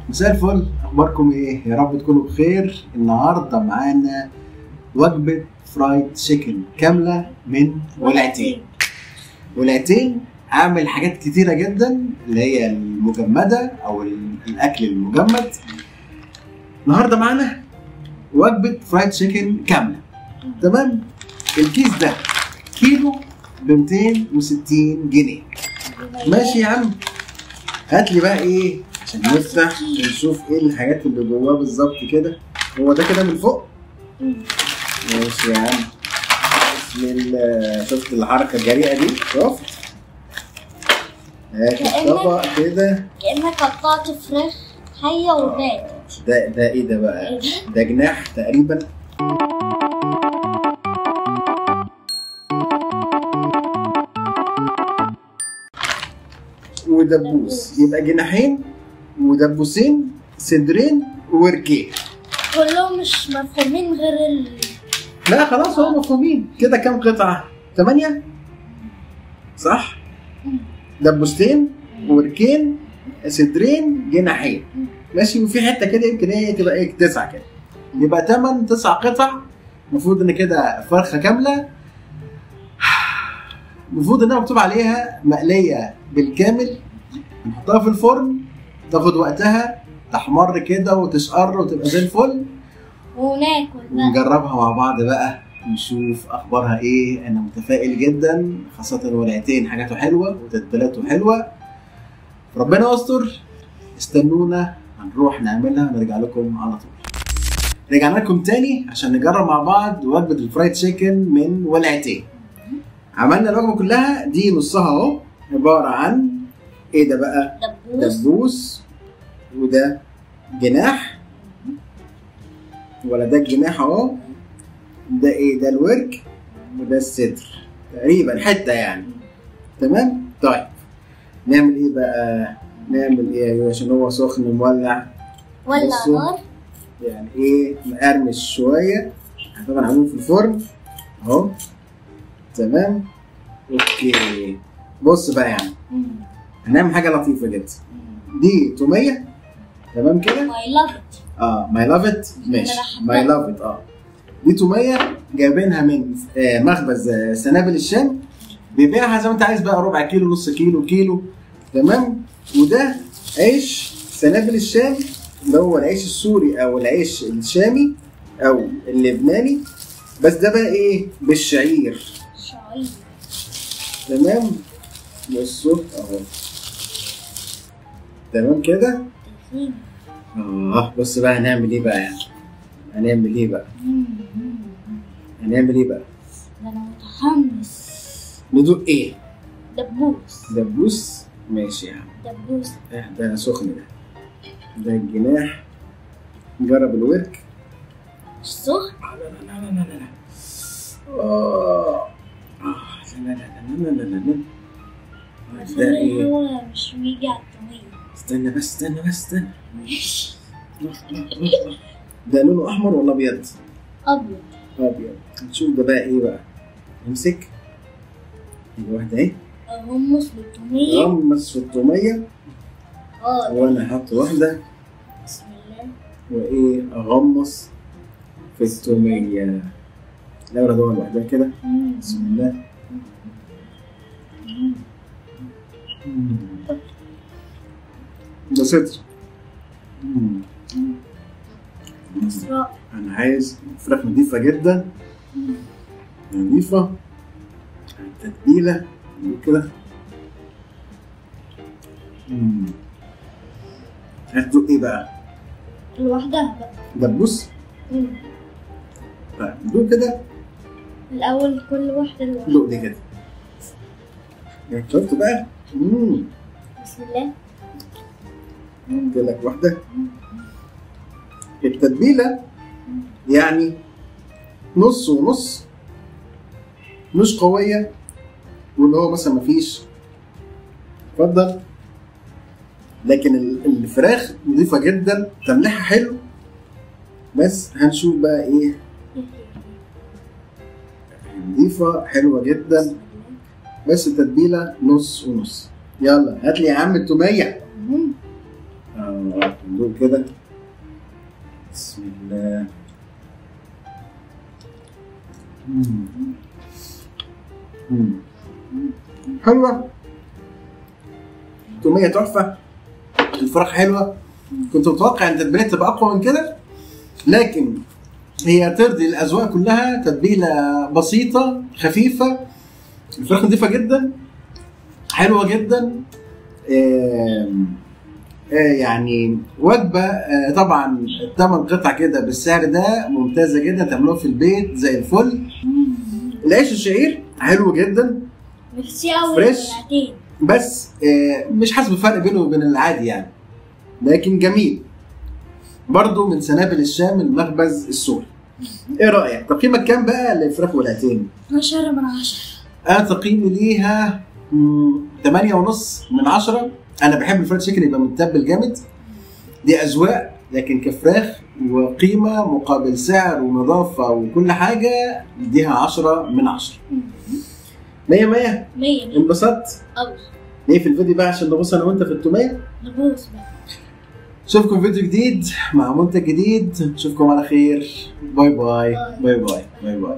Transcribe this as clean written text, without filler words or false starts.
مساء الفل، اخباركم ايه؟ يا رب تكونوا بخير. النهارده معانا وجبه فرايد تشيكن كامله من ولعتين. اعمل حاجات كتيره جدا اللي هي المجمده او الاكل المجمد. النهارده معانا وجبه فرايد تشيكن كامله. تمام؟ الكيس ده كيلو ب 260 جنيه. ماشي يا عم، هات لي بقى ايه عشان نفتح ونشوف ايه الحاجات اللي جواه بالظبط كده. هو ده كده من فوق. ماشي يا عم، بسم الله. شفت الحركه الجريئه دي؟ شفت؟ هات الطبق كده كأنك قطعت فراخ حية وماتت. ده ايه ده بقى؟ ده جناح تقريبا. ودبوس، يبقى جناحين ودبوسين، صدرين ووركين. كلهم مش مفهومين غير لا خلاص هم مفهومين كده. كام قطعة؟ 8 صح؟ دبوستين وركين صدرين جناحين. ماشي، وفي حتة كده يمكن ايه تبقى ايه 9 كده. يبقى 9 قطع. المفروض ان كده فرخة كاملة. المفروض انها مكتوب عليها مقلية بالكامل. نحطها في الفرن تاخد وقتها تحمر كده وتشقر وتبقى زي الفل، وناكل بقى ونجربها مع بعض بقى نشوف اخبارها ايه. انا متفائل جدا، خاصة ولعتين حاجاته حلوة وتتبيلاته حلوة. ربنا يستر. استنونا هنروح نعملها ونرجع لكم على طول. رجعنا لكم تاني عشان نجرب مع بعض وجبة الفرايد تشيكن من ولعتين. عملنا الوجبة كلها دي، نصها اهو عبارة عن ايه ده بقى؟ دبوس. وده جناح، ولا ده الجناح اهو. ده ايه؟ ده الورك، وده الصدر تقريبا حته يعني. تمام؟ طيب نعمل ايه بقى؟ نعمل ايه عشان هو سخن مولع؟ ولع نار يعني ايه، مقرمش شويه. طبعا عاملين في الفرن اهو. تمام؟ اوكي. بص بقى يعني هنعمل حاجه لطيفه جدا. دي توميه. تمام كده؟ ماي لاف ات. ماي لاف ات. ماشي، ماي لاف ات. دي توميه جايبينها من مخبز سنابل الشام. بيبيعها زي ما انت عايز بقى، ربع كيلو، نص كيلو، كيلو. تمام؟ وده عيش سنابل الشام اللي هو العيش السوري او العيش الشامي او اللبناني، بس ده بقى ايه؟ بالشعير. تمام؟ بصوا اهو. تمام كده؟ بص بقى هنعمل ايه بقى يعني؟ هنعمل ايه بقى؟ ده انا متحمس. ندوق ايه؟ دبوس. ماشي يا عم. دبوس ده سخن ده. ده الجناح. نجرب الورك. مش سخن؟ لا. ده ايه؟ هو مش بيجي على الطويل. استنى بس. ماشي. ده لونه احمر ولا ابيض؟ ابيض. نشوف ده بقى ايه بقى. نمسك واحده اهي. غمس بالتوميه. غمس في التوميه. وانا هحط واحده. بسم الله. وايه، اغمص في التوميه. لا ولا دول لوحدها كده. بسم الله. ده صدر. انا عايز فراخ نظيفه جدا، نظيفه، تتبيله كده. هتدوق ايه بقى؟ لوحدها بقى. دبوس. طيب دوق كده الاول كل واحده لوحدها. دوق دي كده. شفت بقى؟ بسم الله. قلت لك واحده. التتبيله يعني نص ونص، مش قويه واللي هو مثلا مفيش. اتفضل. لكن الفراخ نظيفه جدا، تمليحها حلو. بس هنشوف بقى ايه. نظيفه حلوه جدا، بس التتبيله نص ونص. يلا هات لي يا عم التوميه. ندوق كده. بسم الله. حلوة، تومية تحفة، الفراخ حلوة. كنت متوقع ان التتبيلة تبقى اقوى من كده، لكن هي ترضي الاذواق كلها. تتبيلة بسيطة خفيفة، الفراخ نضيفة جدا، حلوة جدا. يعني وجبة طبعا 8 قطع كده بالسعر ده ممتازة جدا، تعملوها في البيت زي الفل. العيش الشعير حلو جدا، ميرسي قوي فريش. ساعتين. بس مش حاسس بفرق بينه وبين العادي يعني، لكن جميل. برضو من سنابل الشام المخبز السوري. ايه رأيك؟ تقييمك كام بقى للفراخ والعتين؟ 10 من 10. انا تقييمي ليها 8.5 من 10. انا بحب الفرايد تشيكن يبقى متبل جامد، دي اذواق، لكن كفراخ وقيمه مقابل سعر ونظافه وكل حاجه اديها 10 من 10. 100 100. 100 انبسطت؟ قوي. نقفل الفيديو بقى عشان نبص انا وانت في التوميه. نبوس بقى. اشوفكم في فيديو جديد مع منتج جديد. نشوفكم على خير. باي باي باي باي باي باي.